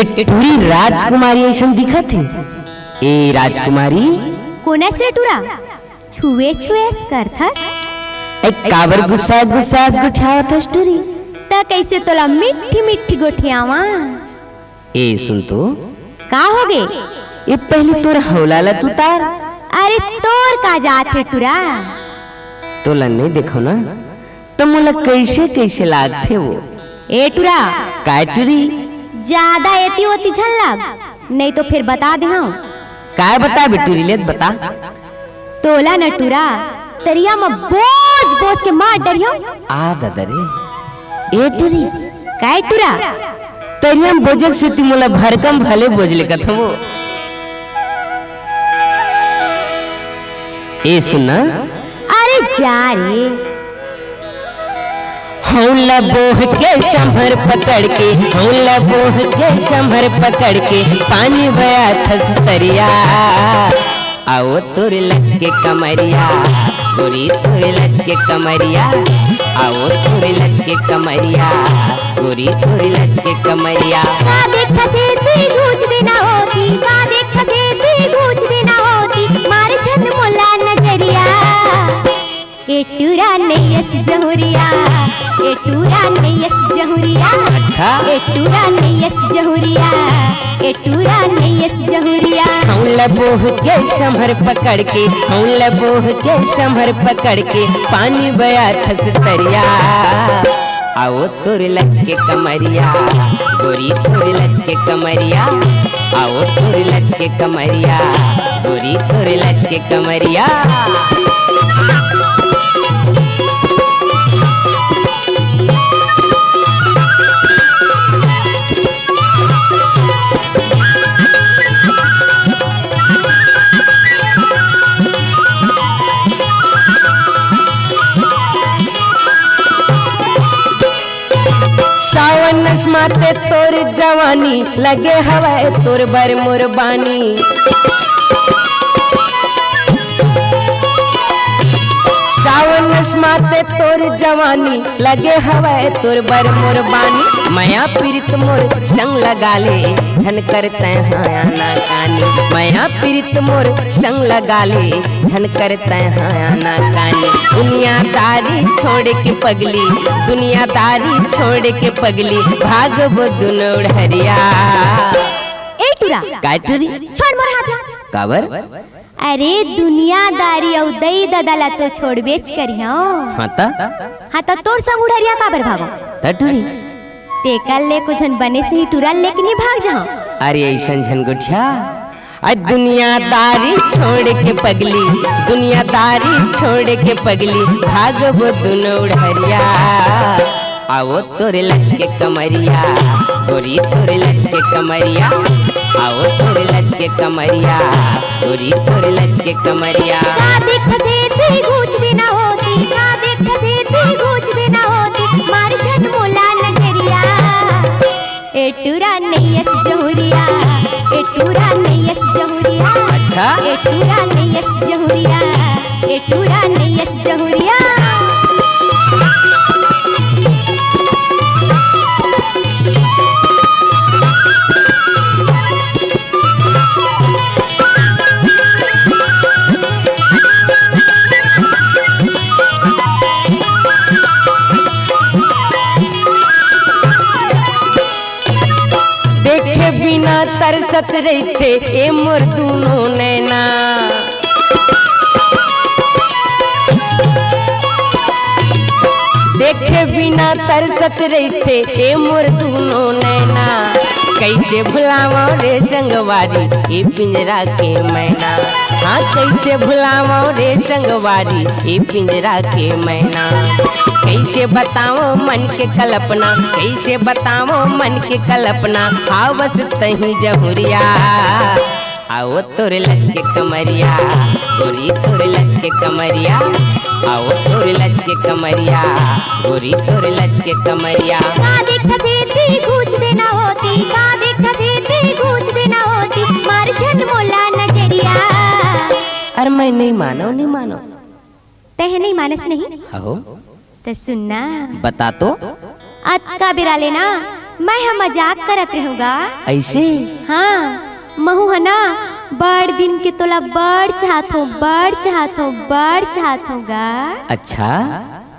टूरी राजकुमारी ऐसा दिखत है। ए राजकुमारी कोना से टूरा छुए छुए करथस काबर गुस्सा गुस्सा गुठावथस टूरी त कैसे तोला मिठी मिठी गोठियावा। ए सुन तो का हो गे ये पहले तोर हौला तू तार। अरे तोर का जात है टूरा तोला नहीं देखो ना तो मोला कैसे कैसे लागथे वो। ए टूरा काय टूरी ज्यादा एती होती झल लाग नहीं तो फिर बता दे हाँ। काय बता बेटूरी ले बता। तोला न टूरा तरिया में बोझ बोझ के मार डरियो। आ दादा रे ए टूरी काय टूरा तरिया में बोझक से ती मोला भरकम भले बोझ लेकत हो। ए सुनना अरे जा रे हौला बोह के शंभर पकड़ के हौला बोह के शंभर पकड़ के पानी बया थस तरिया आओ तोर लच के कमरिया गोरी तोर लच के कमरिया आओ तोर लच के कमरिया गोरी तोर लच के कमरिया। का देखा से तू गूंज देना होती का देखा से तू गूंज देना होती मार छन मोला नजरिया। ए टूरा नैयस जहुरिया ए टूरा नैयस जहुरिया। अच्छा ए टूरा नैयस जहुरिया ए टूरा नैयस जहुरिया। हौला बोह के शंभर पकड़ के हौला बोह के शंभर पकड़ के पानी बया थस तरिया आओ तोर लच के कमरिया गोरी तोर लच के कमरिया आओ तोर लच के कमरिया गोरी तोर लच के कमरिया। सावन माते तोर जवानी लगे हवाए तोर बर मुरबानी सावन माते तोर जवानी लगे हवाए तोर बर मुरबानी माया पीरित मोर संग लगा ले झन करते हाया ना कानी माया पीरित मोर संग लगा ले झन करते हाया ना कानी। दुनियादारी छोड़ के पगली दुनियादारी छोड़ के पगली भागबो दुनो हरिया। ए टूरा काय टूरी छोड़ मोर हाथ ला। काबर अरे दुनियादारी औ दई ददला तो छोड़ बेच करियो। हाँ ता तोर संग उड़रिया काबर भागो टूरी ते कल ले कुछन बने से ही टूरा लेके नहीं भाग जाओ। अरे ऐसन झन गुठिया दुनियादारी छोड़ के पगली दुनियादारी छोड़ के पगली भागबो दुनो हरिया आओ तोरे लच के कमरिया गोरी तोरे लच के कमरिया आओ तोरे लच के कमरिया गोरी तोरे लच के कमरिया। का देख से तू गूंज देना होती का देख से तू गूंज देना होती मार छन मोला नजरिया। ए टूरा नैयस जहुरिया ए टूरा नैयस जहुरिया। अच्छा ए टूरा नैयस जहुरिया ए टूरा नैयस जहुरिया। देखे बिना तरसत रहते ए मोर दुनो नैना देखे बिना तरसत रहते ए मोर दुनो नैना कैसे भुलावा रे संगवारी ए पिंजरा के मैना। हाँ कैसे भुलावा रे संगवारी ए पिंजरा के मैना। कैसे बताओ मन के कल्पना कैसे बताओ मन के कल्पना आवस तही जहुरिया आओ तोर लच के कमरिया गोरी तोर लच के कमरिया आओ तोर लच के कमरिया गोरी तोर लच के कमरिया। का देख से तू गूंज देना होती का देख से तू गूंज देना होती मार छन मोला नजरिया। अरे मैं नहीं मानो तह नहीं मानस नहीं हो तो सुनना बता तो अक्का बिरा लेना मैं हम मजाक करत रहूँगा। ऐसे? हाँ महू है ना बड़ दिन के तोला बड़ चाहत होगा। अच्छा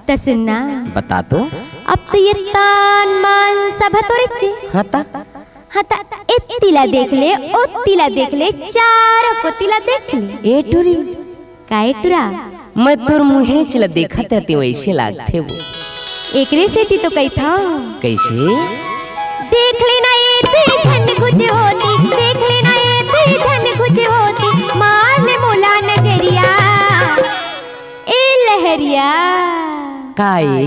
तो सुनना बता तो। अब तो ये तान मान सब है तोरे चे। हाँ ता इस तिला देख ले ओ तिला देख ले चारों को तिला देख ले। ए टूरी काहे टुरा? मैं तोर मुहे चला देखा ते वैसे लागते वो। एकरे से ती तो कही था। कैसे? देख लेना ये तेरी झंड कुछ होती, देख लेना ये तेरी झंड कुछ होती, मार ले मोला नजरिया ए लहरिया। काए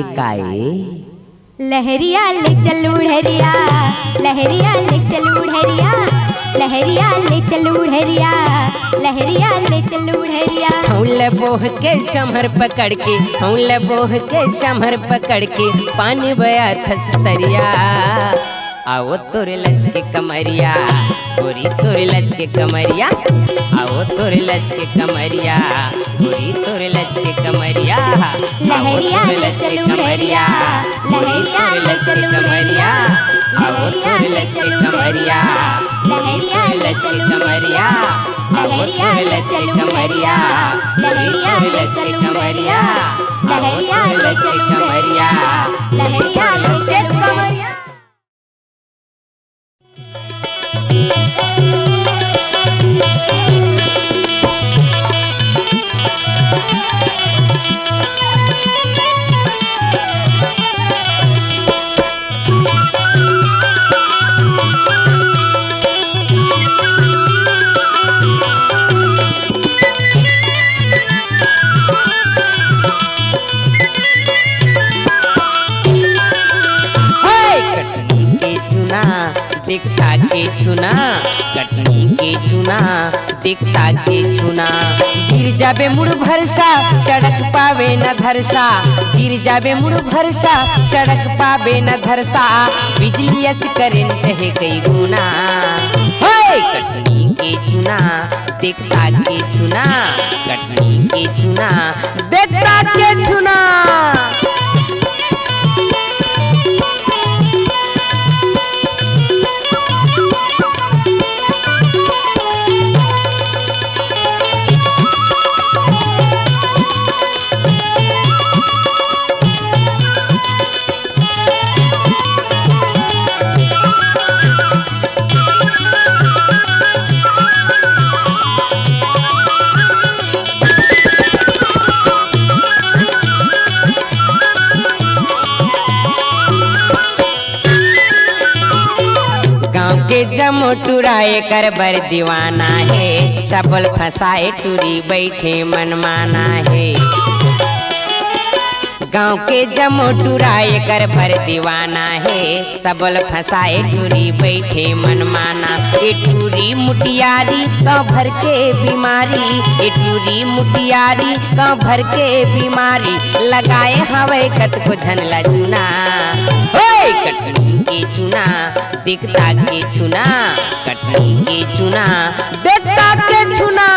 लहरिया ले चल उड़हरिया, लहरिया ले चल उड़हरिया, लहरिया ले चल उड़हरिया, लहरिया ले चल उड़हरिया। हौले बोह के शमर पकड़ के, हौले बोह के शमर पकड़ के पानी बया थसरिया। आओ तोरे लच के कमरिया, गोरी तोरे लच के कमरिया, आओ तोरे लच के कमरिया, गोरी तोरे लच के कमरिया, लहरिया ले चल उड़हरिया, लहरिया ले चल उड़हरिया, आओ तोरे लच के कमरिया, लहरिया ले चल कमरिया, आओ तोरे लच के कमरिया, लहरिया ले चल उड़हरिया, लहरिया ले चल उड़हरिया, लहरिया ले चल कमरिया। दिखता के छुना, कटनी के चुना दिखता के छुना। गिर जाबे मुड़ भरसा सड़क पावे न धरसा, गिर जाबे मुड़ भरसा सड़क पावे न धरसा। बिजली अस करेंट है कई गुना। कटनी के चुना दिखता के छुना, कटनी के चुना दिखता के छुना। टुराए कर बर दीवाना है, सबल फसाए टूरी बैठे मनमाना है। गांव के जमो टुराए कर भर दीवाना है, सबल फसाए टूरी बैठे मनमाना। ए टूरी मुटियारी गाँव भर के बीमारी, ए टूरी मुटियारी गाँव भर के बीमारी। लगाए हवे कत को झनला चुना, कटनी के चुना दिखता के चुना, कटनी के चुना दिखता के चुना।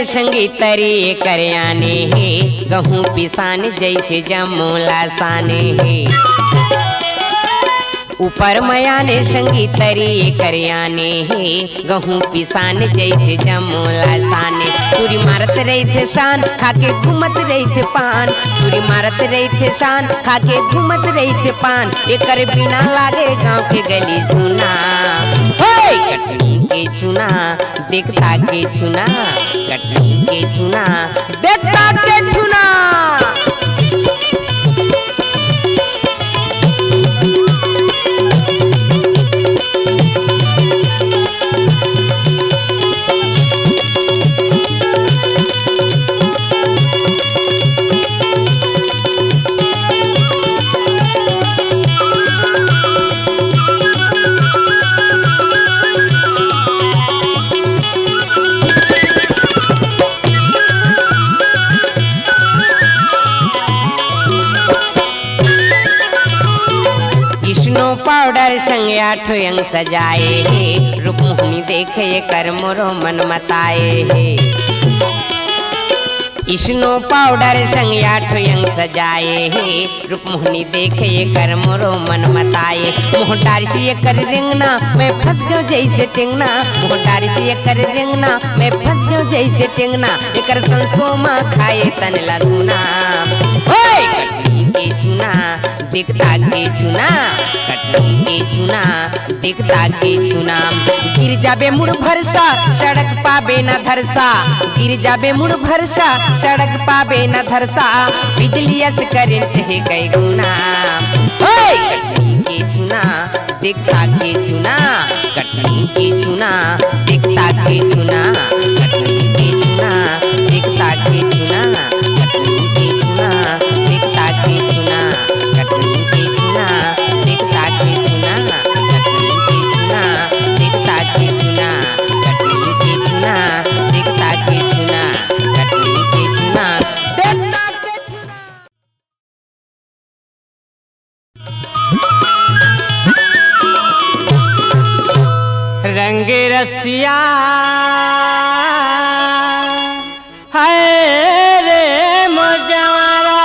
संगीत तरी करयाने है, गहूँ पिसान जैसे जमूला साने है। ऊपर मयाने संगीत तरी करयाने है, गहूँ पिसान जैसे जमूला साने। पूरी मारत रही थे शान खाके घूमत रही थे पान, पूरी मारत रही थे शान खाके घूमत रही थे पान। एकर बिना लागे गाँव के गली सुना, कटनी के चुना देखता के चुना, कटनी के चुना देखता के चुना। संग आठो अंग सजाए हे रूप मोहनी देखे ये कर मोरो मन मताए हे स्नो पाउडर संग आठो अंग सजाए हे रूप मोहनी देखे ये कर मोरो मन मताए मोहटार से ये कर रिंगना मैं फंस गयो जैसे टिंगना मोहटार से ये कर रिंगना मैं फंस गयो जैसे टिंगना ये कर संसोमा खाए तन लगुना ओए कटनी के चुना दिखता के चुना कटनी के चुना दिखता के चुना गिर जाबे मुड़ भरसा सड़क पाबे न धरसा गिर जाबे मुड़ भरसा सड़क पाबे न धरसा बिजली करंट है कई गुना ओए कटनी के चुना दिखता के चुना कटनी के चुना दिखता के चुना कटनी के चुना दिखता के चुना कटनी के चुना दिखता के चुना कटनी के चुना दिखता के चुना कटनी के चुना दिखता के चुना कटनी के चुना दिखता के चुना कटनी के चुना दिखता के रंग रसिया है रे मोजवारा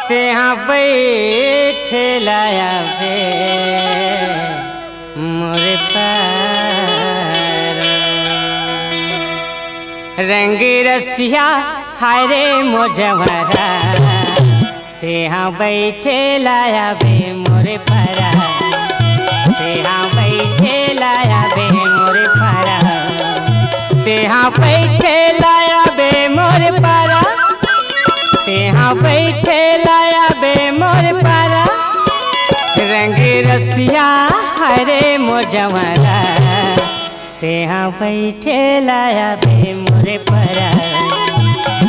तेहाँ बैठे लाया बे मोरे पार रंग रसिया हाय रे मोजवारा तेहाँ बैठे लाया बे मोरे पारा तेहाँ बैठे लाया बे मोरे पारा तेहाँ बैठे लाया बे मोरे पारा तेहाँ बैठे लाया बे मोरे पारा रंग रसिया हरे मोजवारा तेहाँ बैठे लाया बे मोरे पारा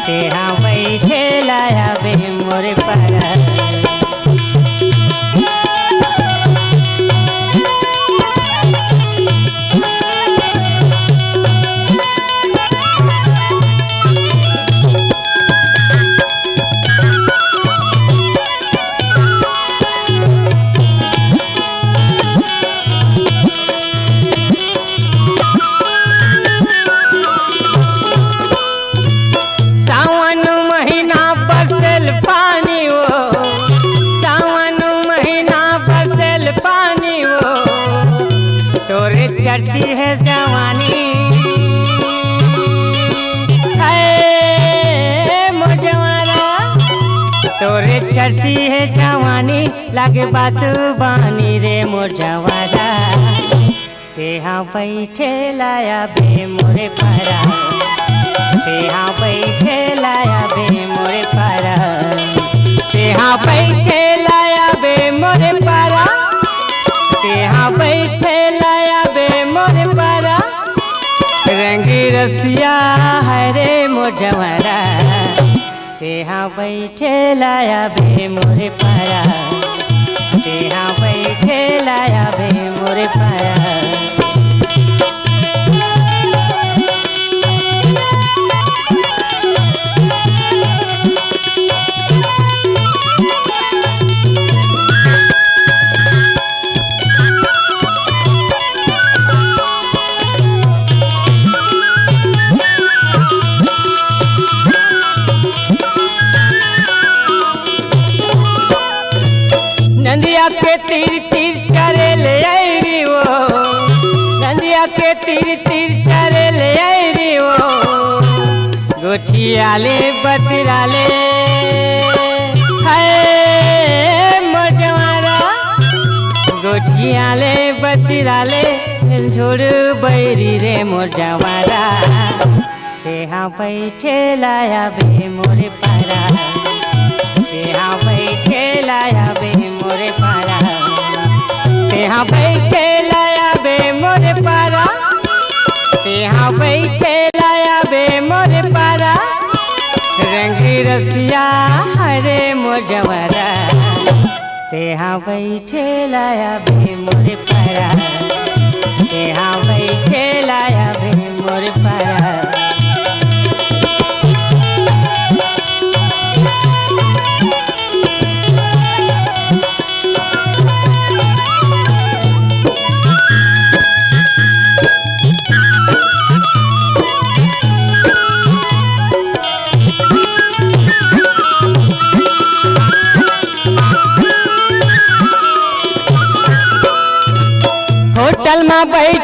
तेहाँ बैठे लाया बे मोरे पारा चढ़ती है जवानी है मोजवारा तोरे चढ़ती है जवानी लगे बात बानी रे मोजवारा तेहाँ बैठे लाया बे मोरे पारा तेहाँ बैठे लाया बे मोरे पारा तेहाँ बैठे लाया बे मोरे पारा तेहाँ बैठे लाया बे मोरे पारा रंग रसिया है रे मोजवारा तेहाँ बैठे लाया बे मोरे पारा तेहाँ बैठे लाया बे मोरे पारा नंदिया के तीर तीर चरे ले आई वो नंदिया के तीर तीर चरे ले आई वो गोठियाले बतराले है मोजवारा गोठियाले बतराले छोड़ बैरी रे मोजवारा तेहाँ बैठे लाया बे मोरे पारा तेहाँ बैठे लाया बे मोरे पारा तेहाँ बैठे लाया बे मोरे पारा तेहाँ बैठे लाया बे मोरे पारा रंग रसिया हरे मोजवारा तेहाँ बैठे लाया बे मोरे पारा तेहाँ बैठे लाया बे मोरे पारा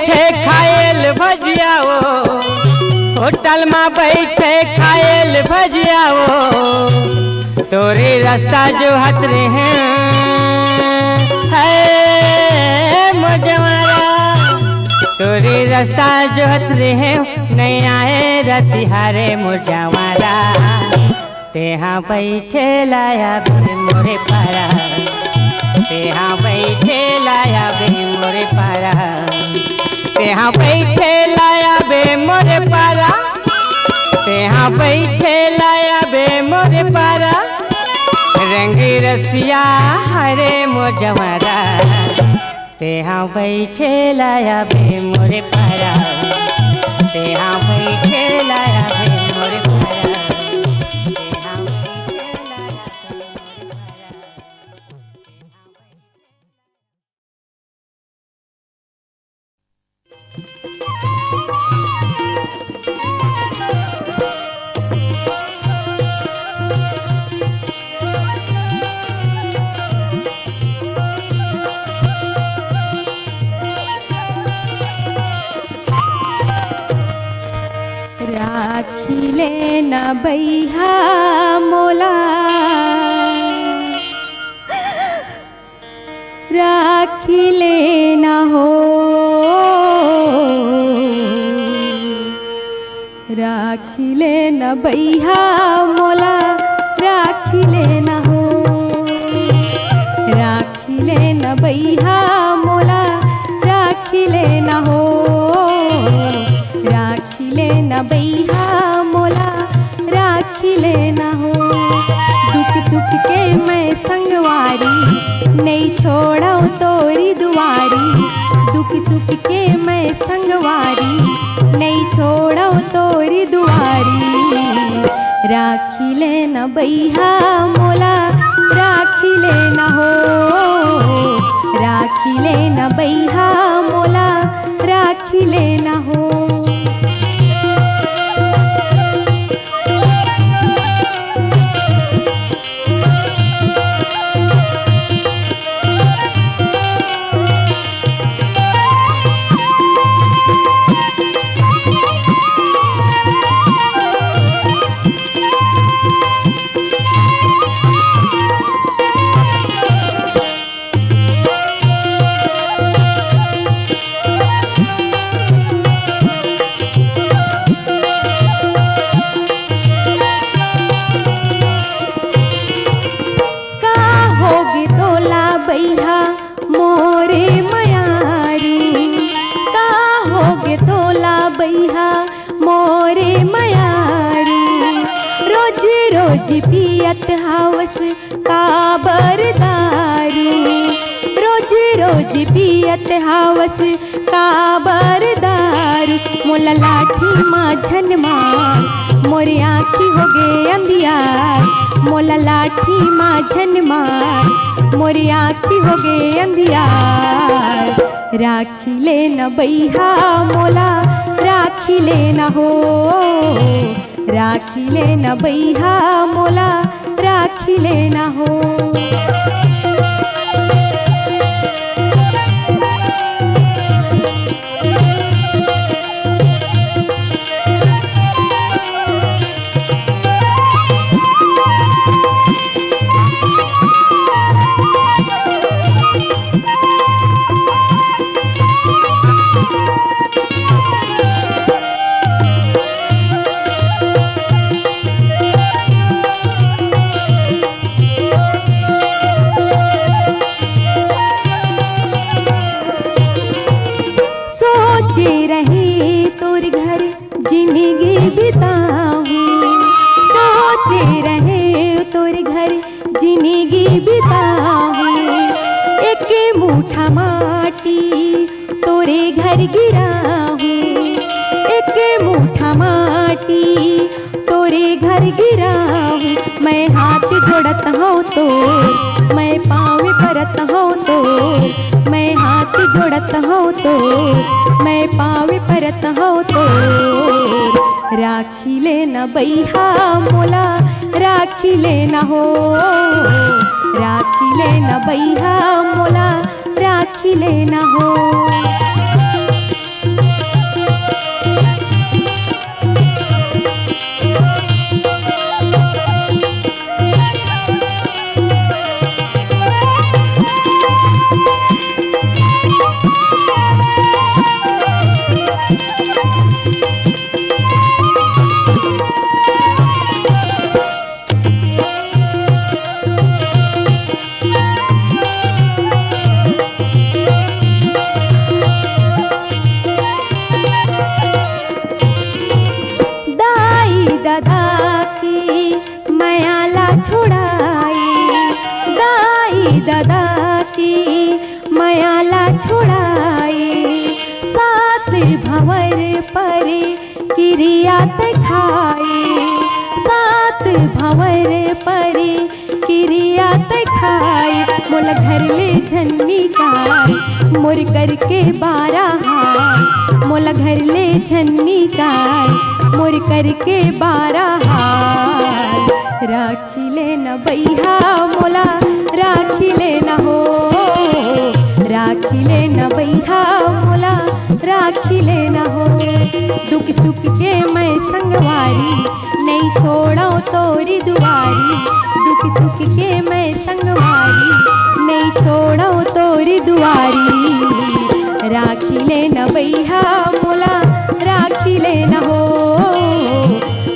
बैठे खाएल भजिया वो, होटल में बैठे खाएल भजिया वो, तोरे रास्ता जो हट रहे हैं मुझवारा, तोरे रास्ता जो हट रहे हैं नहीं आए रतिहारे मुझवारा, तेहा बैठे लाया बे मोरे पारा, तेहा बैठे लाया बे मोरे पारा, तेहा बैठे लाया बे मोरे पारा, तेहा बैठे लाया बे मोरे पारा, रंग रसिया हरे मोजवारा, तेहा बैठे लाया बे मोरे पारा, तेहा बैठे लाया बे मोरे पारा, तेहा बैठे लाया बे मोरे राखिले न बैहा मोला, राखिले न हो, राखिले न बैहा मोला, राखिले न हो, राखिले न बैहा मोला, राखिले न हो, राखिले न बैहा मोला, राखिले न हो, दुख सुख के मैं संगवारी, नहीं छोड़ो तोरी दुआरी, दुख सुख के मैं संगवारी, नहीं छोड़ो तोरी दुआरी, राखिले न बैहा मोला, राखिले न हो, राखिले न बैहा मोला, राखिले न हो। पियत हवस काबरदारी, रोज रोज पियत हवस काबरदारी, मोला लाठी माझन मार, मोरे आँखी हो गे अंधियार, मोला लाठी माझन मार, मोरे आँखी हो गे अंधियार, राखिले न बैहा मोला, राखिले न हो, राखिले न बैहा मोला, राखिले न हो। मैं हाथ जोड़त हो तो, मैं पाँव परत हो तो, मैं हाथ जोड़त हो तो, मैं पाँव परत हो तो, राखिले न बैहा मोला, राखिले न हो, राखिले न बैहा मोला, राखिले न हो। परे क्रिया तय खाए मोला घर ले झन्नी का मोर करके 12 हाथ मोला घर ले झन्नी का मोर करके 12 हाथ राखी ले न बैहा मोला राखी ले न हो राखी ले न बैहा मोला राखी ले न हो दुख सुख के मैं संगवारी नहीं छोड़ो तोरी दुआरी दुख सुख के मैं संगवारी नहीं छोड़ो तोरी दुआरी राखी ले न बैहा मोला राखी ले न हो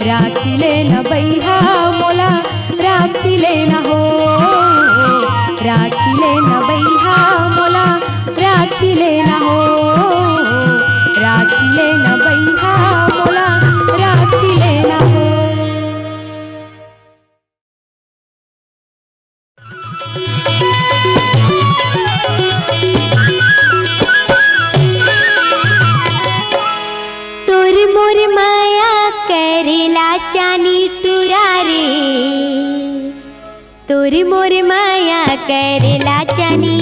राखी ले न बैहा मोला राखी ले न हो राखी ले न बैहा मोला राखी ले न हो राखी ले न बैहा मोला राखी ले न हो। तोर मोर माया करेला चानी टुरा रे तोर मोर माया करेला चानी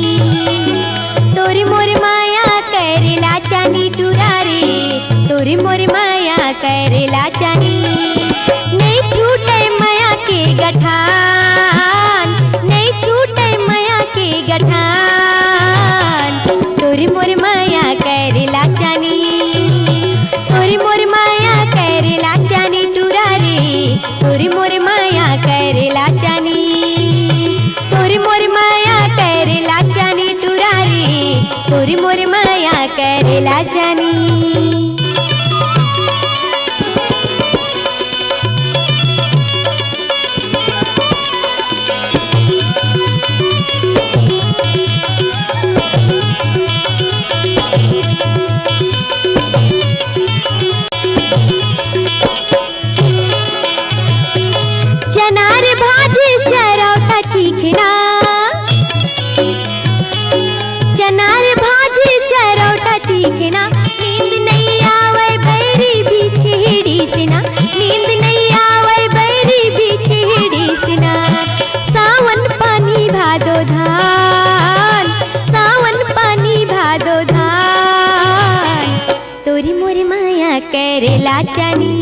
तोर मोर माया करेला चानी टुरा रे तोर मोर माया करेला चानी नहीं छूटे माया के गठान नहीं छूटे माया के गठान तोर मोर माया करेला चानी तोर मोर माया करेला चानी टुरा रे तोर मोर माया करेला चानी तोर मोर माया करेला चानी टुरा रे तोर मोर माया करेला चानी। चनार भाजी चरौटा चीखना चनार भाजी चरौटा चीखना नींद नहीं आवे बैरी बिछड़ी सिना नींद नहीं आवे बैरी बिछड़ी सिना सावन पानी भादो धान सावन पानी भादो धान तोरी मोर माया करेला चानी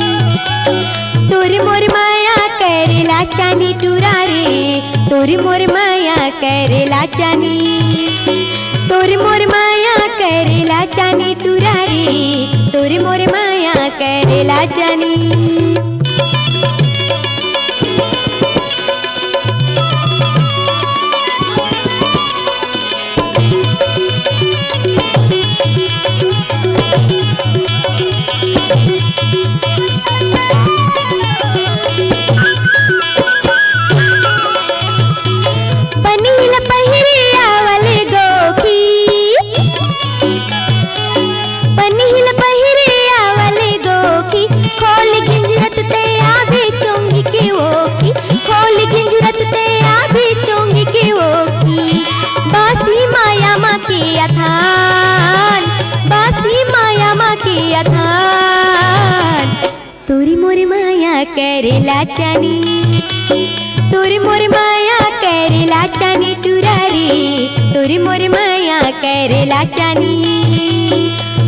तोरी मोर माया करेला चानी टुरा रे तोरी मोर माया करेला चानी तोरी मोर माया करेला चानी टुरा रे तोरी मोर माया करेला चानी। पनील पहिरिया वाले गोखी पनील पहिरिया वाले गोखी खोल गिंजरत ते आभी चोंगी के ओखी खोल गिंजरत ते आभी चोंगी के ओखी बासी माया माँ के अथान बासी माया माँ के अथान तोरी मोर माया करेला चानी तोरी मोर माया करेला चानी टुरा रे तोरी मोर माया करेला चानी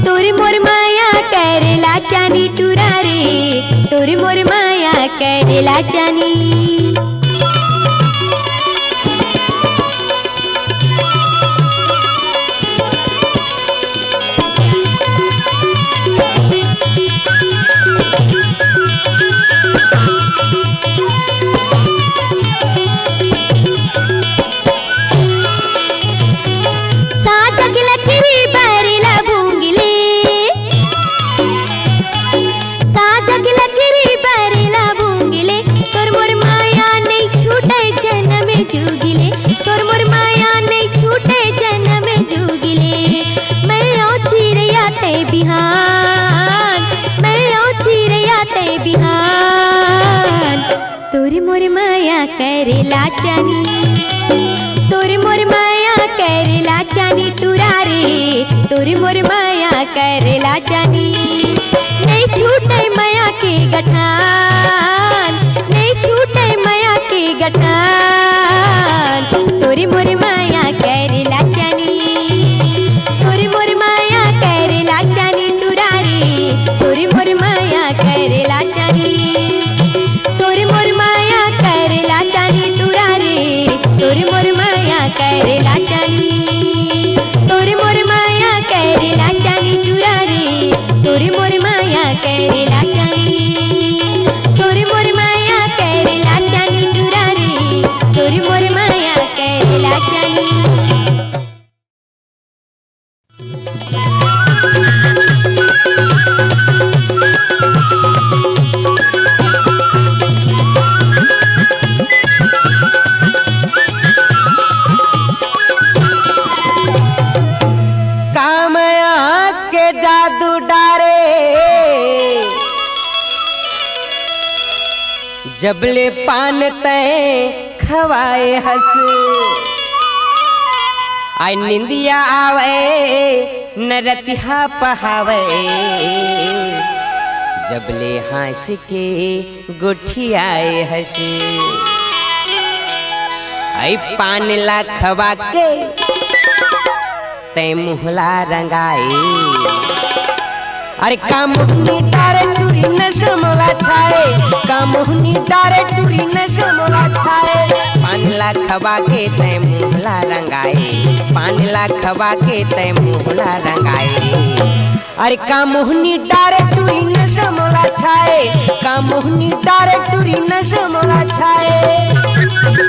तोरी मोर माया करेला चानी टुरा रे तोरी मोर माया करेला चानी। करेला चानी तोरी मोर माया करेला चानी टुरा रे तोरी मोर माया करेला चानी नहीं छूटे माया के गठान नहीं छूटे माया के पठान तोरी मोर माया करेला जानी तोरी मोर माया करेला जानी दुरारी तोरी मोर माया करेला जानी तोरी मोर माया करेला जानी दुरारी तोरी मोर माया करेला जानी तोरी मोर माया करेला जानी दुरारी तोरी मोर माया करेला जानी तोरी मोर माया करेला जानी दुरारी तोरी मोर माया करेला जानी कामया के जादू डारे जबले पान तय खवाए हंस आई निंदिया आवे नरतिहा पहावे जबले हंस के गुठियाए हंस आई पान ला खवा के तय मुहला रंगाए अरे कामुहनी डारे टूरी नशमोला छाए कामुहनी डारे टूरी नशमोला छाए पान ला खवा के तय मुहला रंगाए पान ला खवा के तय मुहला रंगाए अरे कामुहनी डारे टूरी नशमोला छाए कामुहनी डारे टूरी नशमोला छाए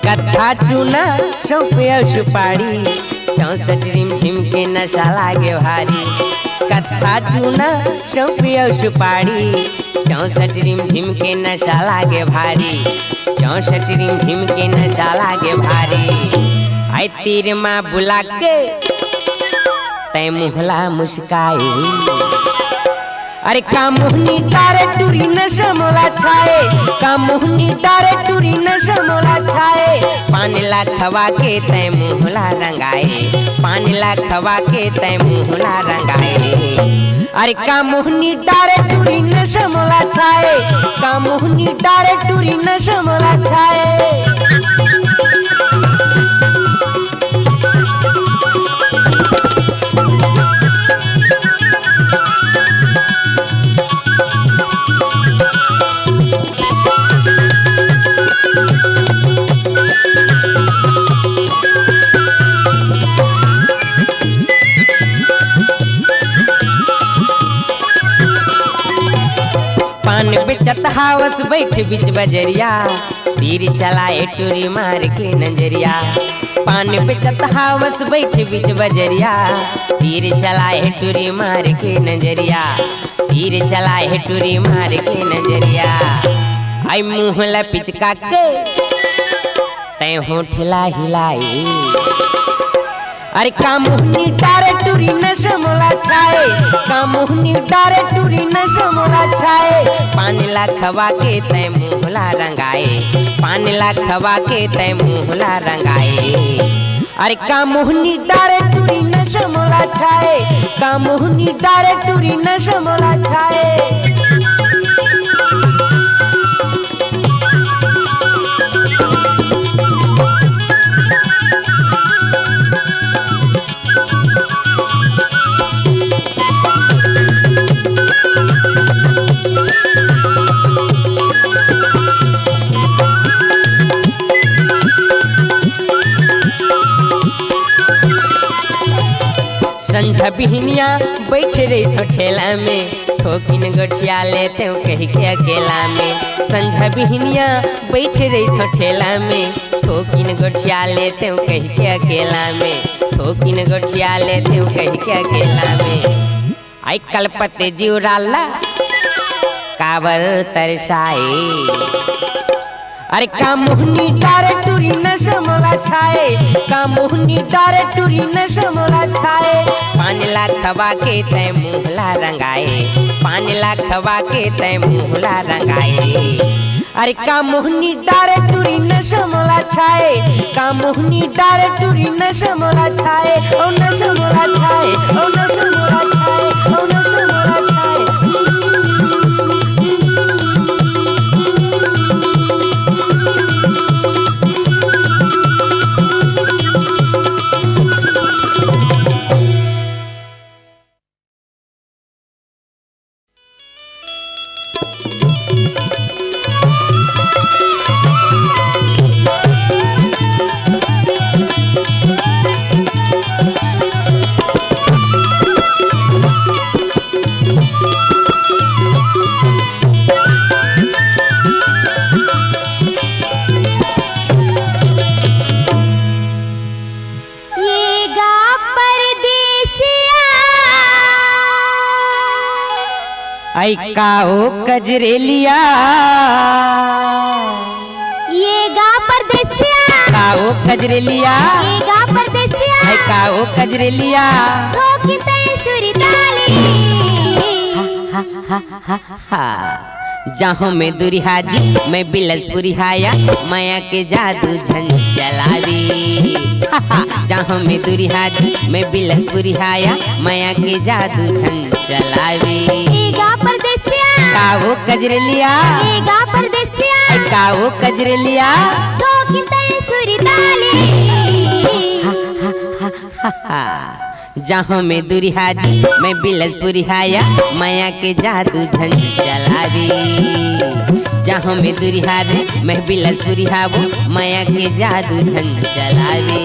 कथा चूना सौंपिया सुपारी 64 रिम झिम के नशा लागे भारी कथा चूना सौंपिया सुपारी 64 रिम झिम के नशा लागे भारी 64 रिम झिम के नशा लागे भारी आई तीर माँ बुला के तय मुहला मुस्काए अरे कामुहनी डारे टूरी नशमोला छाए कामुहनी डारे टूरी नशमोला छाए पान ला खवा के तय मुहला रंगाए पान ला खवा के तय मुहला रंगाए अरे कामुहनी डारे टूरी नशमोला छाए कामुहनी डारे टूरी नशमोला छाए पान बेचत हावस बैठ बिच बजरिया तीर चलाए टूरी मार के नजरिया पान बेचत हावस बैठ बिच बजरिया तीर चलाए टूरी मार के नजरिया तीर चलाए टूरी मार के नजरिया आई मुहला पिचका के तय होठला हिलाई अरे कामुहनी डारे टूरी नशमोला छाए कामुहनी डारे टूरी नशमोला छाए पान ला खवा के तय मुहला रंगाए पान ला खवा के तय मुहला रंगाए अरे कामुहनी डारे टूरी नशमोला छाए कामुहनी डारे टूरी नशमोला छाए संझा बिहनिया बैठ रही थो ठेला में ठोकिन गोठिया लेते कही के अकेला में संझा बिहनिया बैठ रही थो ठेला में ठोकिन गोठिया लेते कही के अकेला में ठोकिन गोठिया लेते कही के अकेला में आई कलपते जीवराला काबर तरसाए अरे का मोहनी डारे टूरी नशा मोला छाए, का मोहनी डारे टूरी नशा मोला छाए। 5 लाख थवा के तय मुहला रंगाए, 5 लाख थवा के तय मुहला रंगाए। अरे का मोहनी डारे टूरी नशा मोला छाए, का मोहनी डारे टूरी नशा मोला छाए। ओ नशा मोला छाए, ओ नशा मोला छाए, ओ नशा मोला छाए। आई काओ कजरेलिया, ये गा परदेसिया, काओ कजरेलिया, ये गा परदेसिया, आई काओ कजरेलिया। ठोकी तय सुरी ताली, जहाँ में दुरिहा जी मैं बिलसपुरी हाया, माया के जादू झन चलावी। जहाँ में दुरिहा जी मैं बिलसपुरी हाया, माया के जादू झन चलावी। काओ कजरेलिया, काओ कजरेलिया, जहाँ में दुरिहा जी मैं बिलसपुरी हाया, माया के जादू झन चलावी। जहाँ में दुरिहा रे मैं बिलसपुरी हावो, माया के जादू झन चलावी।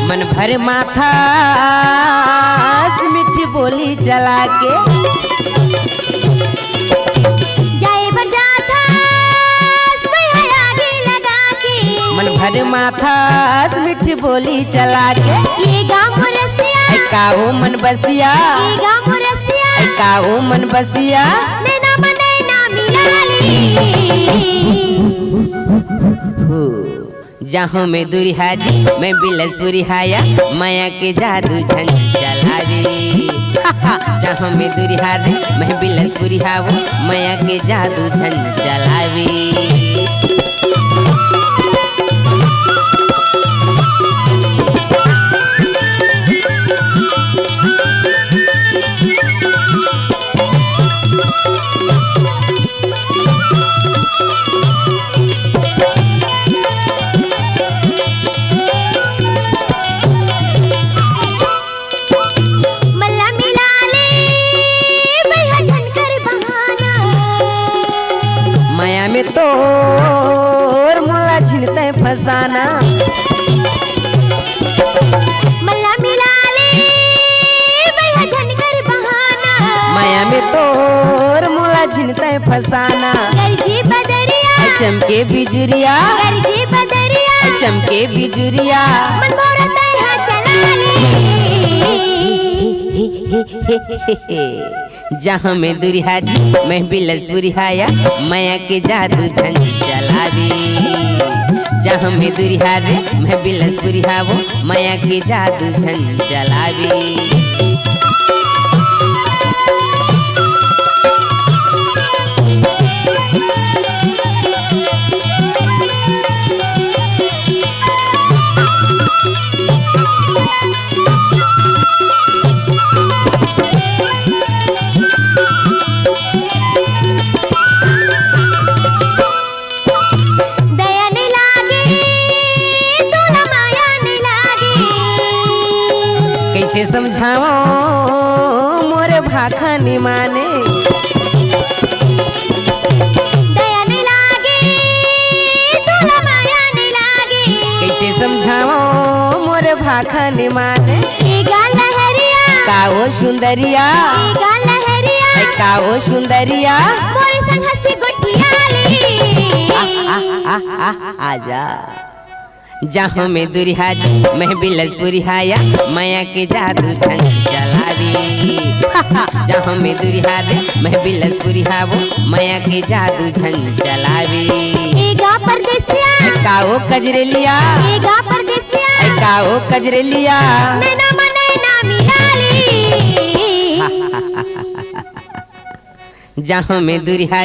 मन भर माथा मीठी बोली चला के, जाए बजाता लगा के, मन भर माथा मीठी बोली चला के। ये गाँव रसिया, काओ मन बसिया, ये गाँव रसिया, काओ मन बसिया। नैना बनैना मिलाली, जहाँ में दुरिहा जी मैं बिलसपुरी हाया, माया के जादू झन चलावी। जहाँ में दुरिहा रे मैं बिलसपुरी हावो, माया के जादू झन चलावी। माया में तोर मुला छिनते फसाना, मल्ला मिला ले भैया झनकर बहाना। माया में तोर मुला छिनते फसाना। गरजी बदरिया, चमके बिजुरिया, गरजी बदरिया, चमके बिजुरिया। मन मोरा तैहा चला ले, जहाँ में दुरिहा जी मैं बिलसपुरी हाया, माया के जादू झन चलावी। जहाँ में दुरिहा रे मैं बिलसपुरी हावो, माया के जादू झन चलावी। कैसे समझाओ मोरे भाखा नि माने, दया नहीं लागे तोला माया नहीं समझाओ मोर भाखन माने ए गाल लहरिया काओ सुंदरिया ए गाल लहरिया काओ सुंदरिया मोरे संग हंसी गुठियाली आजा जहाँ में दुरिहा मैं बिलसपुरी हाया माया के जादू छन चलावी जहाँ में दुरिहा मैं बिलसपुरी हावो माया के जादू छन चलावी एगा परदेसिया काओ कजरेलिया एगा परदेसिया काओ कजरेलिया नैना मनैना मिलाली जहाँ में दुरिहा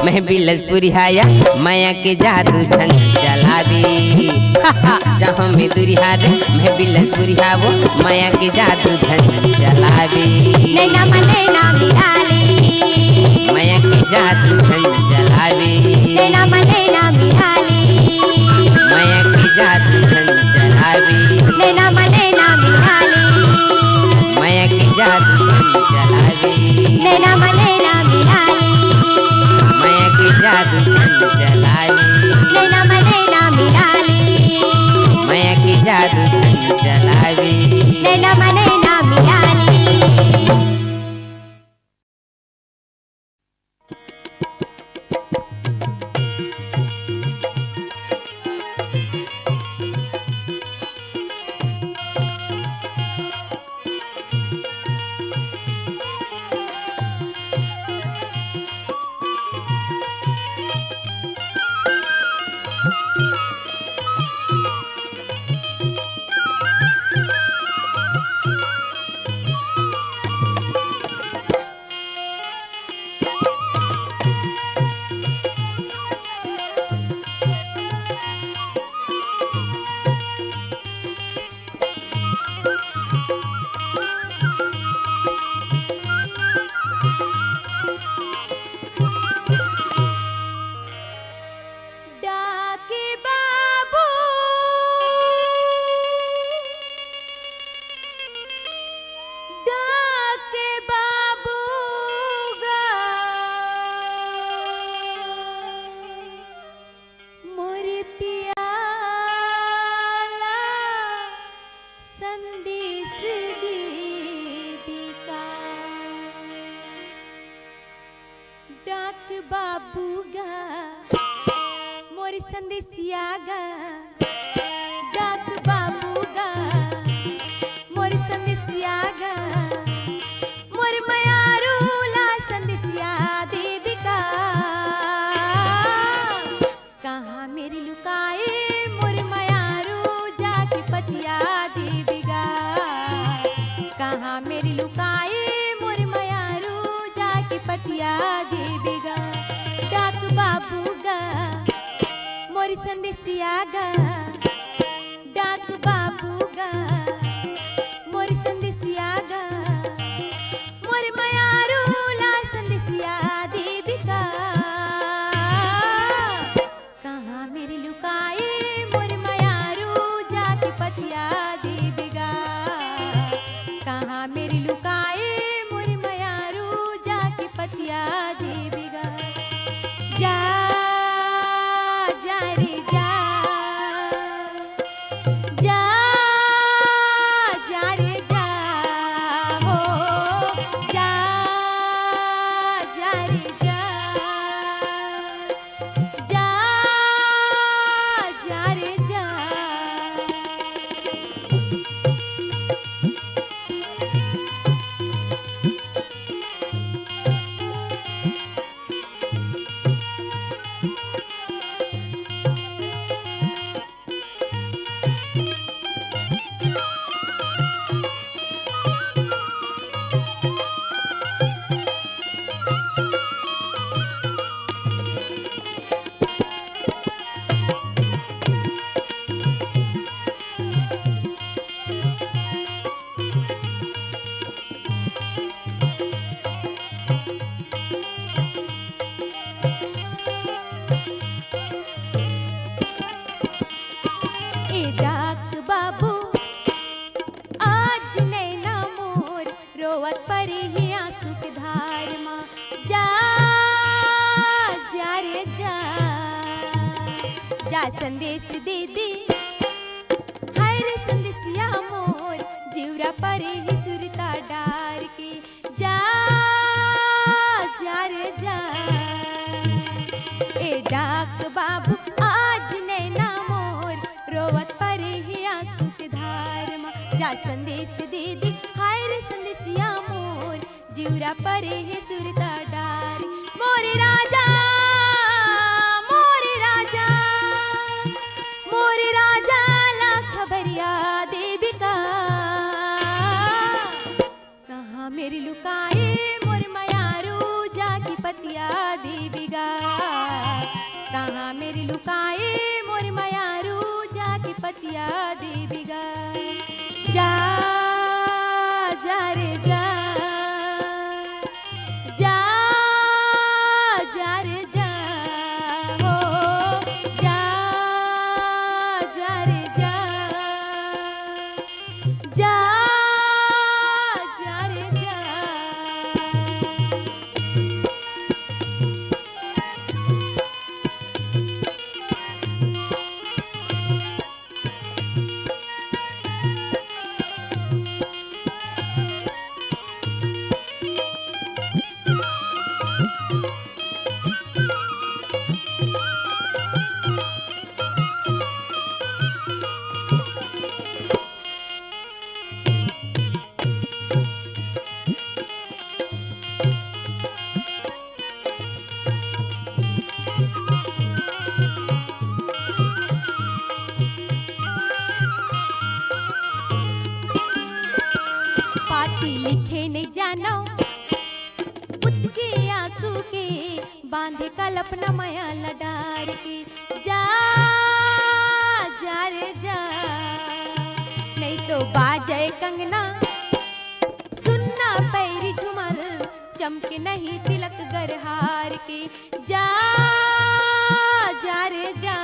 मैं बिलसपुरी हाया माया के जादू छन चलावी जहाँ में दुरिहा मैं बिलसपुरी हावो माया के जादू छन चलावी नैना मनैना मिलाली माया के जादू छन चलावी नैना मनैना मिलाली माया के जादू छन चलावी नैना मनैना मिलाली माया के जादू छन चलावी नैना मनैना मिलाली माया के जादू छन चलावी नैना मनैना मिलाली माया के जादू छन चलावी नैना मनैना मिलाली संदेशियागा डाक बाबूगा मोर संदेशियागा मोर मयारूला संदेशिया दीदिका कहाँ मेरी लुकाए मोर मयारू जाके पटिया दीबिगा कहाँ मेरी लुकाए मोर मयारू जाके पटिया दीबिगा डाक बाबूगा मोरी संदेशियागा डाक बाबूगा मोरी संदेशियागा मोर मयारूला संदेशिया दीदिका कहाँ मेरी लुकाए मोर मयारू जाके पटिया दीबिगा कहाँ मेरी लुकाए मोर मयारू जाके पटिया दीबिगा जा संदेश दे दे संदेसिया मोर जीवरा परे ही सुरता डार के जा जा रे जा ए डाक बाबू आज नैना मोर रोवत परे ही आंसू के धार मा जा संदेश दे दी हाय रे संदेसिया मोर जीवरा परे ही सुरता डार मोरे राजा ला खबरिया देवी का कहाँ मेरी लुकाए मोर मयारू जाकी पतिया देवी गा कहाँ मेरी लुकाए मोर मयारू जाकी पतिया देवी गा जा जा रे जा जा जा रे जा हो जा जा रे जा जा जा रे जा पाती लिखे नहीं जानो उसके आंसू के बांधे कल्पना माया लडार के जा जा रे जा नहीं तो बाजे कंगना सुनना पैरी झुमर चमके नहीं तिलक गरहार के जा जा रे जा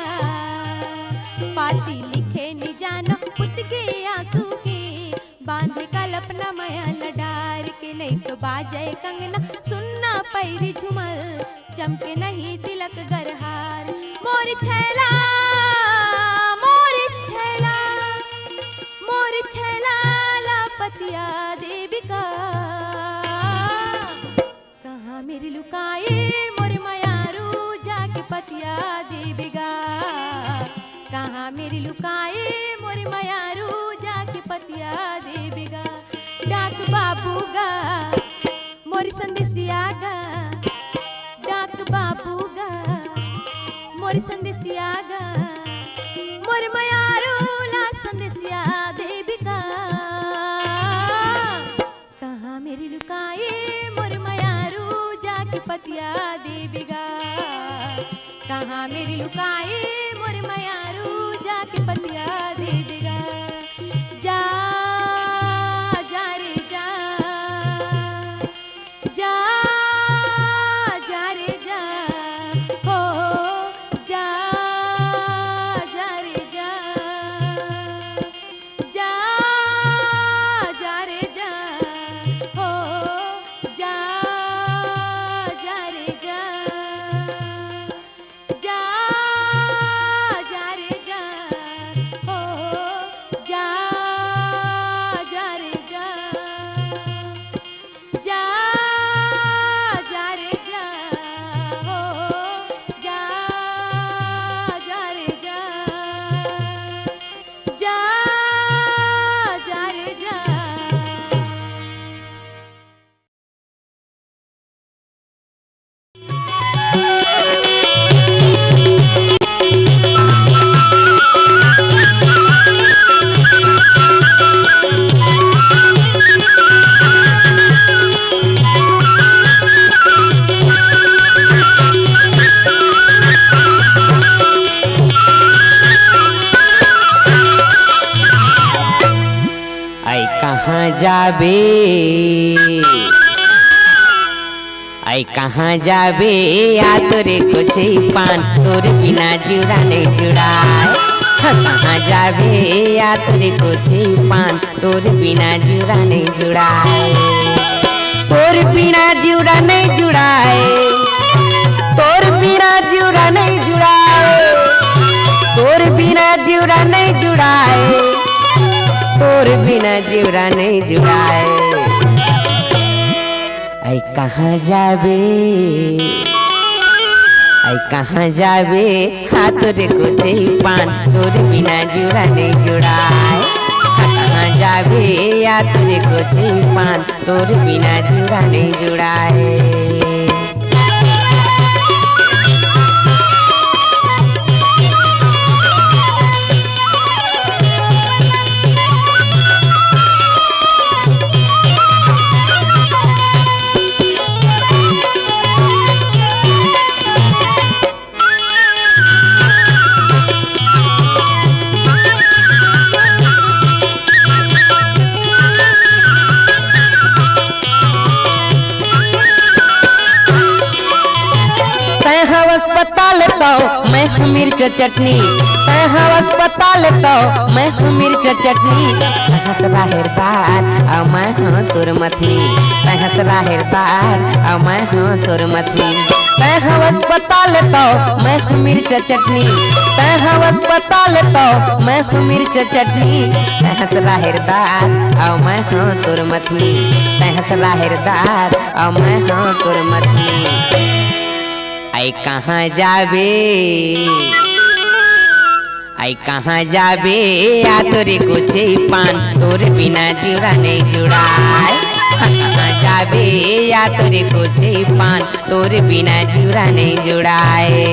पाती लिखे नहीं जानो उसके आंसू के बांधे कल्पना माया लडार के नहीं तो बाजे कंगना सुनना पैरी झुमर चमके नहीं तिलक गरहार मोर छैला ला पतिया देवी का कहाँ मेरी लुकाए मोर मयारू जाके पतिया देवी गा कहाँ मेरी लुकाए मोर मयारू जाके पतिया देवी गा डाक बाबू गा मोरी संदेसिया गा डाक बाबू गा मोरी संदेसिया गा मोर मयारू ला संदेसिया देवी का कहाँ मेरी लुकाए मोर मयारू जाके पतिया देवी गा कहाँ मेरी लुकाए मोर मयारू जाके पतिया देवी गा जा जा रे जा जा जा रे जा हो जा जा रे जा जा जा रे जा हो जा जा रे जा जा जा रे जा हो जा जा रे जा जा जा रे जा हो जा जा रे जा जा जा रे जा आई कहाँ जाबे आई कहाँ जाबे या तोरे कुछ पान तोर बिना जुड़ा नहीं जुड़ाए कहाँ जाबे या तोरे कुछ पान तोर बिना जुड़ा नहीं जुड़ाए तोर बिना जुड़ा नहीं जुड़ाए तोर बिना जुड़ा नहीं जुड़ाए तोर बिना जुड़ा नहीं जुड़ाए तोर बिना जीवरा नहीं जुड़ाए। आई कहाँ जाबे, आई कहाँ जाबे, हाँ तोरे को पान तोर बिना जीवरा नहीं जुड़ाए। कहाँ जाबे या तोरे को पान तोर बिना जीवरा नहीं जुड़ाए। अस्पताल तो मैं हूँ मिर्च चटनी, अस्पताल तो मैं हूँ मिर्च चटनी। हंस बाहरदार और मैं हूँ तुर मथनी, हंस बाहरदार और मैं हूँ तुर मथनी। अस्पताल तो मैं हूँ मिर्च चटनी, अस्पताल तो मैं हूँ मिर्च चटनी। हंस बाहरदार और मैं हूँ तुर मथनी, हंस बाहरदार और मैं हूँ तुर मथनी। आई कहाँ जाबे, आई कहाँ जाबे या तोरे कुछ पान तोर बिना जीवरा नहीं जुड़ाए। कहाँ जाबे या तोरे कुछ पान तोर बिना जीवरा नहीं जुड़ाए।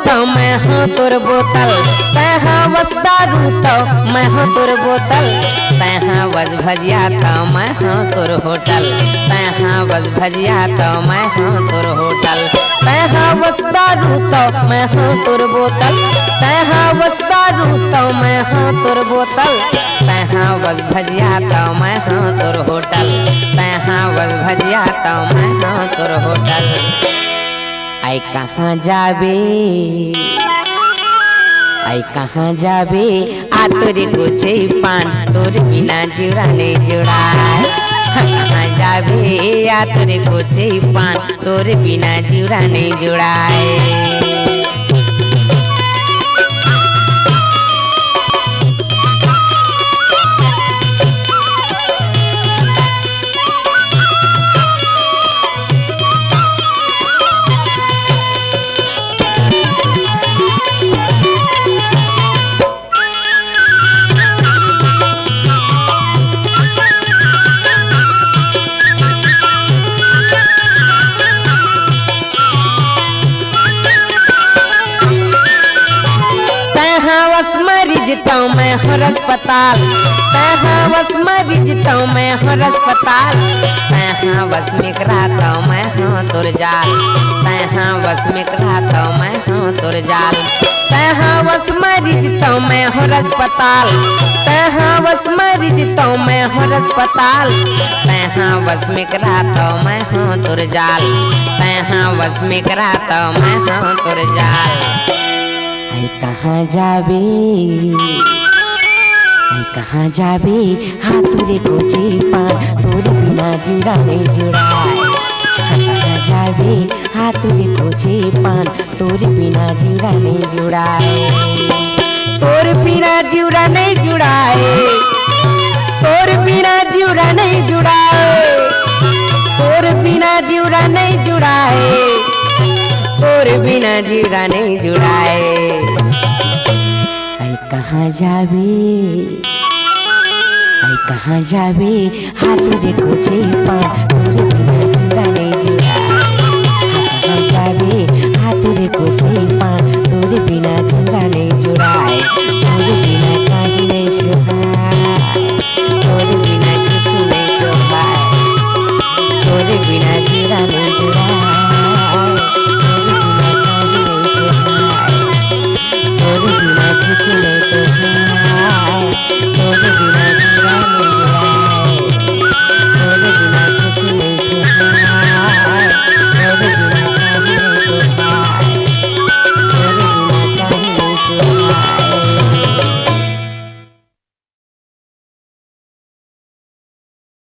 तो मैं हूँ तोर बोतल, तहाँ वस्तारू तो मैं हूँ तोर बोतल। तहाँ वज भजिया तो मैं हूँ तोर होटल, तहाँ वज भजिया तो मैं हूँ तोर होटल। तहाँ वस्तारू तो मैं हूँ तोर बोतल, तहाँ वस्तारू तो मैं हूँ तोर बोतल। तहाँ वज भजिया तो मैं हूँ तोर होटल, तहाँ वज भजिया तो मैं हूँ तोर होटल। आई कहाँ जाबे, आई कहाँ जाबे आ तोरे कुछ पान तोर बिना जीवरा नहीं जुड़ाए। कहाँ जाबे आ तोरे कुछ पान तोर बिना जीवरा नहीं जुड़ाए। तो मैं हूँ अस्पताल, तहाँ बस मरीज तो मैं हूँ अस्पताल। तहाँ बस मिकरा तो मैं हूँ तुर जाल, तहाँ बस मिकरा तो मैं हूँ तुर जाल। तहाँ बस मरीज तो मैं हूँ अस्पताल, तहाँ बस मरीज तो मैं हूँ अस्पताल। तहाँ बस मिकरा तो मैं हूँ तुर जाल, तहाँ बस मिकरा तो मैं हूँ तुर जाल। आई कहाँ जाबे, आई कहाँ जाबे हाँ तोरे कुछ पान तोर बिना जीवरा नहीं जुड़ाए। कहाँ जाबे हाँ तोरे कुछ पान तोर बिना जीवरा नहीं जुड़ाए। तोर बिना जीवरा नहीं जुड़ाए, तोर बिना जीवरा नहीं जुड़ाए, तोर बिना जीवरा नहीं जुड़ाए, तोर बिना जीवरा नहीं जुड़ाए। आई कहाँ जाबे, आई कहाँ जाबे हाँ तुझे कुछ पान तोर बिना जीवरा नहीं जुड़ाए। कहाँ जाबे हाँ तुझे कुछ पान तोर बिना जीवरा नहीं जुड़ाए। तोर बिना कहीं नहीं जुड़ाए, तोर बिना